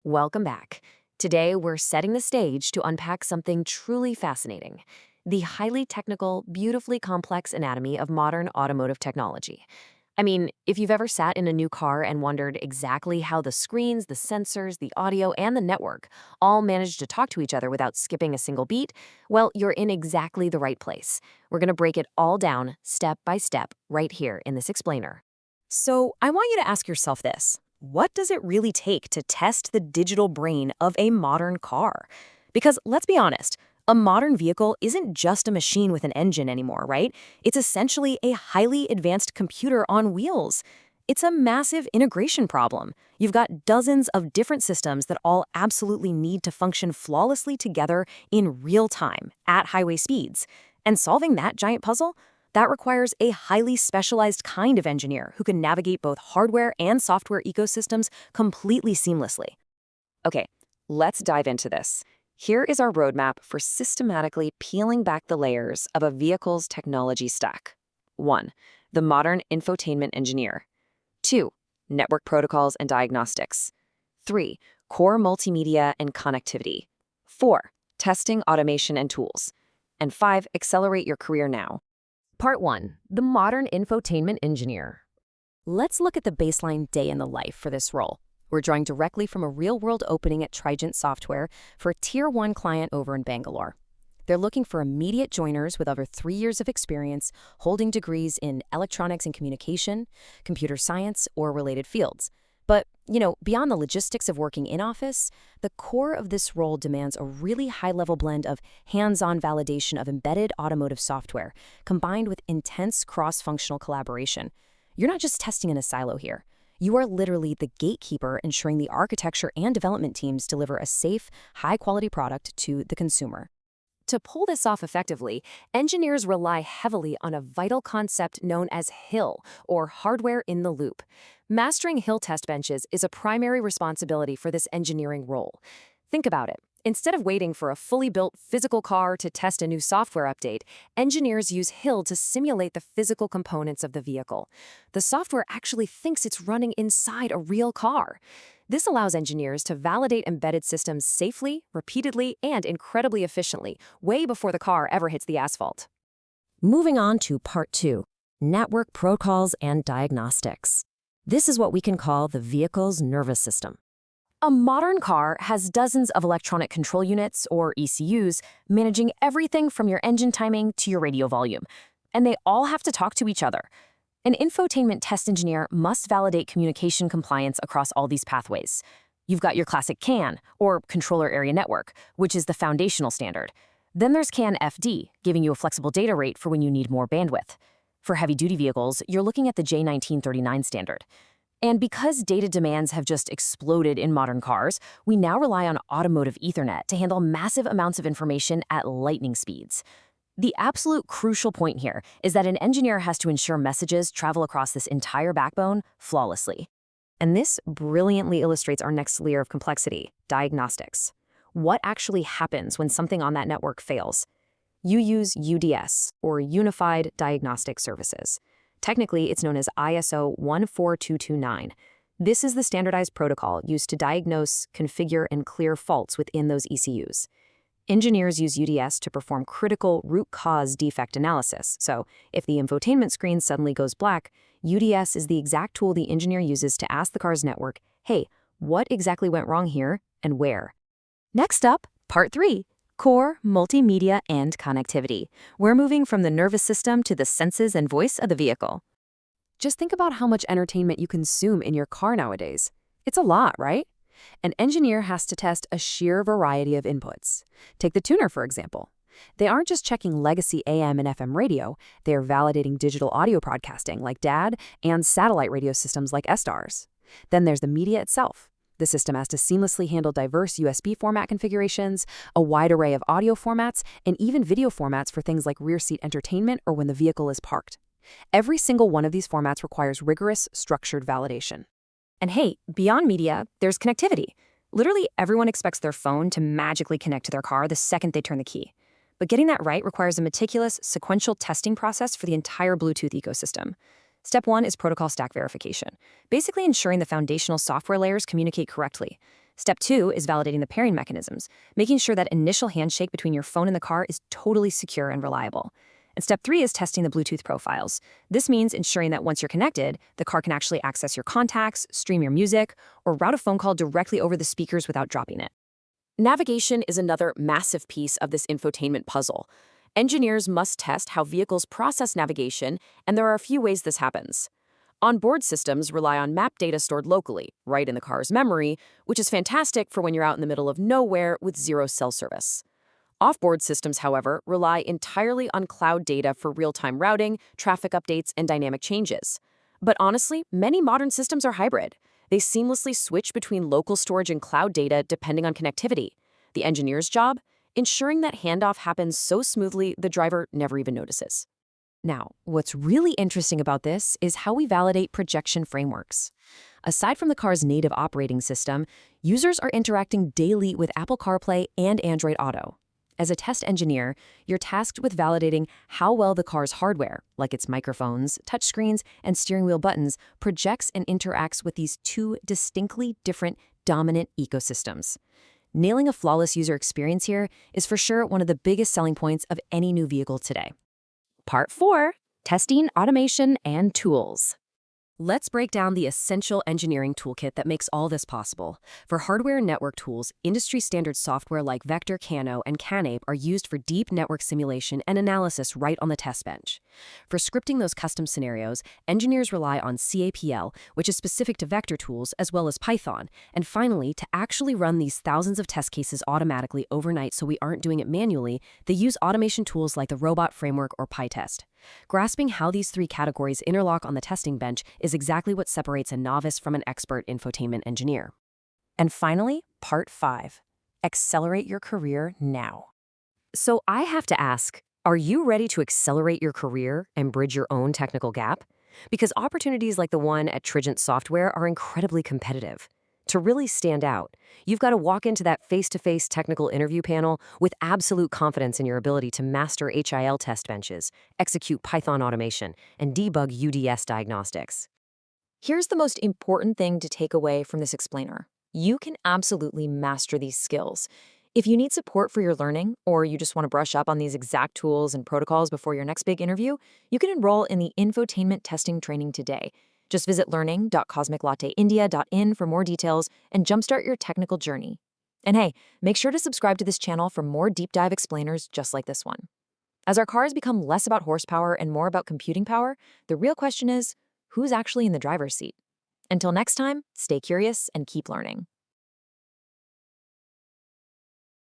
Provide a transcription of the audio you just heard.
Welcome back. Today, we're setting the stage to unpack something truly fascinating: the highly technical, beautifully complex anatomy of modern automotive technology. I mean, if you've ever sat in a new car and wondered exactly how the screens, the sensors, the audio, and the network all manage to talk to each other without skipping a single beat, well, you're in exactly the right place. We're going to break it all down, step by step, right here in this explainer. So I want you to ask yourself this. What does it really take to test the digital brain of a modern car? Because let's be honest, a modern vehicle isn't just a machine with an engine anymore, right? It's essentially a highly advanced computer on wheels. It's a massive integration problem. You've got dozens of different systems that all absolutely need to function flawlessly together in real time at highway speeds. And solving that giant puzzle? That requires a highly specialized kind of engineer who can navigate both hardware and software ecosystems completely seamlessly. Okay, let's dive into this. Here is our roadmap for systematically peeling back the layers of a vehicle's technology stack. 1. The modern infotainment engineer. 2. Network protocols and diagnostics. 3. Core multimedia and connectivity. 4. Testing, automation, and tools. And 5. Accelerate your career now. Part 1. The modern infotainment engineer. Let's look at the baseline day in the life for this role. We're drawing directly from a real-world opening at Trigent Software for a Tier 1 client over in Bangalore. They're looking for immediate joiners with over 3 years of experience, holding degrees in electronics and communication, computer science, or related fields. But, beyond the logistics of working in office, the core of this role demands a really high-level blend of hands-on validation of embedded automotive software, combined with intense cross-functional collaboration. You're not just testing in a silo here. You are literally the gatekeeper ensuring the architecture and development teams deliver a safe, high-quality product to the consumer. To pull this off effectively, engineers rely heavily on a vital concept known as HIL, or hardware in the loop. Mastering HIL test benches is a primary responsibility for this engineering role. Think about it. Instead of waiting for a fully built physical car to test a new software update, engineers use HIL to simulate the physical components of the vehicle. The software actually thinks it's running inside a real car. This allows engineers to validate embedded systems safely, repeatedly, and incredibly efficiently, way before the car ever hits the asphalt. Moving on to Part 2, Network Protocols and Diagnostics. This is what we can call the vehicle's nervous system. A modern car has dozens of electronic control units, or ECUs, managing everything from your engine timing to your radio volume. And they all have to talk to each other. An infotainment test engineer must validate communication compliance across all these pathways. You've got your classic CAN, or Controller Area Network, which is the foundational standard. Then there's CAN-FD, giving you a flexible data rate for when you need more bandwidth. For heavy-duty vehicles, you're looking at the J1939 standard. And because data demands have just exploded in modern cars, we now rely on Automotive Ethernet to handle massive amounts of information at lightning speeds. The absolute crucial point here is that an engineer has to ensure messages travel across this entire backbone flawlessly. And this brilliantly illustrates our next layer of complexity: diagnostics. What actually happens when something on that network fails? You use UDS, or Unified Diagnostic Services. Technically, it's known as ISO 14229. This is the standardized protocol used to diagnose, configure, and clear faults within those ECUs. Engineers use UDS to perform critical root cause defect analysis. So, if the infotainment screen suddenly goes black, UDS is the exact tool the engineer uses to ask the car's network, hey, what exactly went wrong here and where? Next up, Part 3. Core, multimedia, and connectivity. We're moving from the nervous system to the senses and voice of the vehicle. Just think about how much entertainment you consume in your car nowadays. It's a lot, right? An engineer has to test a sheer variety of inputs. Take the tuner, for example. They aren't just checking legacy AM and FM radio, they're validating digital audio broadcasting like DAD and satellite radio systems like SDARS. Then there's the media itself. The system has to seamlessly handle diverse USB format configurations, a wide array of audio formats, and even video formats for things like rear seat entertainment or when the vehicle is parked. Every single one of these formats requires rigorous, structured validation. And hey, beyond media, there's connectivity. Literally everyone expects their phone to magically connect to their car the second they turn the key. But getting that right requires a meticulous, sequential testing process for the entire Bluetooth ecosystem. Step 1 is protocol stack verification, basically ensuring the foundational software layers communicate correctly. Step 2 is validating the pairing mechanisms, making sure that initial handshake between your phone and the car is totally secure and reliable. And step 3 is testing the Bluetooth profiles. This means ensuring that once you're connected, the car can actually access your contacts, stream your music, or route a phone call directly over the speakers without dropping it. Navigation is another massive piece of this infotainment puzzle. Engineers must test how vehicles process navigation, and there are a few ways this happens. Onboard systems rely on map data stored locally, right in the car's memory, which is fantastic for when you're out in the middle of nowhere with zero cell service. Offboard systems, however, rely entirely on cloud data for real-time routing, traffic updates, and dynamic changes. But honestly, many modern systems are hybrid. They seamlessly switch between local storage and cloud data depending on connectivity. The engineer's job? Ensuring that handoff happens so smoothly the driver never even notices. Now, what's really interesting about this is how we validate projection frameworks. Aside from the car's native operating system, users are interacting daily with Apple CarPlay and Android Auto. As a test engineer, you're tasked with validating how well the car's hardware, like its microphones, touchscreens, and steering wheel buttons, projects and interacts with these two distinctly different dominant ecosystems. Nailing a flawless user experience here is for sure one of the biggest selling points of any new vehicle today. Part 4, testing, automation, and tools. Let's break down the essential engineering toolkit that makes all this possible. For hardware and network tools, industry-standard software like Vector, Cano, and CANAPE are used for deep network simulation and analysis right on the test bench. For scripting those custom scenarios, engineers rely on CAPL, which is specific to vector tools, as well as Python. And finally, to actually run these thousands of test cases automatically overnight so we aren't doing it manually, they use automation tools like the Robot Framework or PyTest. Grasping how these three categories interlock on the testing bench is exactly what separates a novice from an expert infotainment engineer. And finally, Part 5. Accelerate your career now. So I have to ask, are you ready to accelerate your career and bridge your own technical gap? Because opportunities like the one at Trigent Software are incredibly competitive. To really stand out, you've got to walk into that face-to-face technical interview panel with absolute confidence in your ability to master HIL test benches, execute Python automation, and debug UDS diagnostics. Here's the most important thing to take away from this explainer. You can absolutely master these skills. If you need support for your learning, or you just want to brush up on these exact tools and protocols before your next big interview, you can enroll in the Infotainment Testing Training today. Just visit learning.cosmiclatteindia.in for more details and jumpstart your technical journey. And hey, make sure to subscribe to this channel for more deep dive explainers just like this one. As our cars become less about horsepower and more about computing power, the real question is, who's actually in the driver's seat? Until next time, stay curious and keep learning.